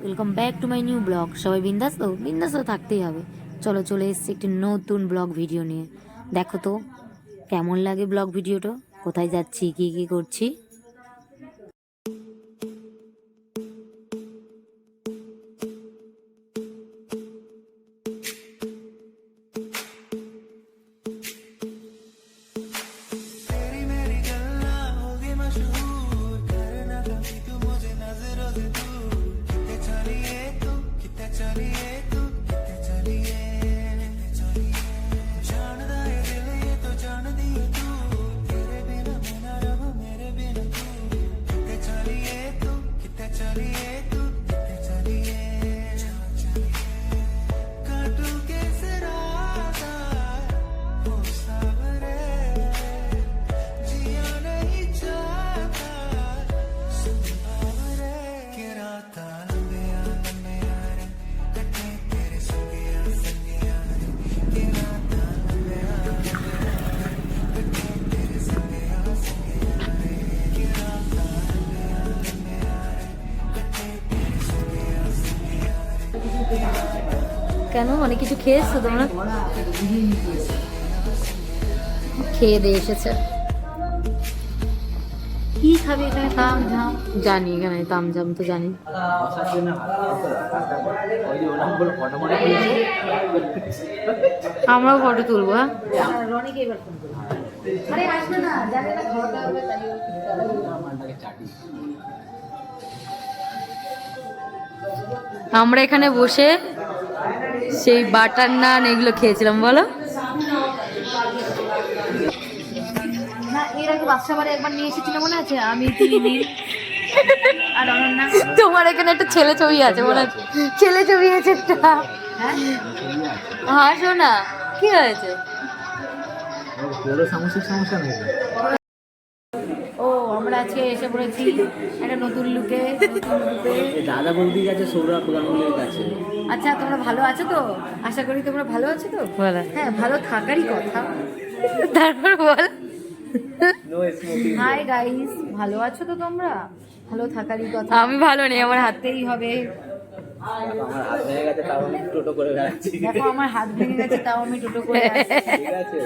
Welcome back to my new blog. সবাই বিন্দাস তো? বিন্দাস তো থাকতেই হবে। চলো চলে এসেছি একটি নতুন ব্লগ ভিডিও নিয়ে। দেখো তো কেমন লাগে ব্লগ ভিডিওটা, কোথায় যাচ্ছি, কি কি করছি। কেন অনেক কিছু খেয়েছো তোমরা? খেয়ে দিয়ে এসেছে। কি খাবে এখানে? তামঝাম জানি, এখানে তামঝাম তো জানি। আমরাও ফটো তুলবো। হ্যাঁ, আমরা এখানে বসে সেই বাটার নান এগুলো খেয়েছিলাম। বলো না, এর আগে বাচ্চা বাড়ি একবার নিয়ে এসেছিল মনে আছে? আমি আর অনন্যা। তোমার এখানে একটা ছেলে ছবি আছে মনে আছে? ছেলে ছবি আছে একটা। হ্যাঁ শোনা, কি হয়েছে? ও, আমরা আজকে এসে পড়েছি একটা নতুন লুকে। দাদা বৌদির কাছে, সৌরভ গাঙ্গুলির কাছে। আচ্ছা, তোমরা ভালো আছো তো? আশা করি তোমরা ভালো আছো তো। বলো। হ্যাঁ, ভালো থাকারই কথা। তারপর বল। হাই গাইস, ভালো আছো তো তোমরা? ভালো থাকারই কথা। আমি ভালো নেই, আমার হাত হাতেই হবে। আমার হাত ভেঙে গেছে, তাও আমি টোটো করে বেড়াচ্ছি। দেখো, আমার হাত ভেঙে গেছে তাও আমি টোটো করে যাচ্ছি। ঠিক আছে।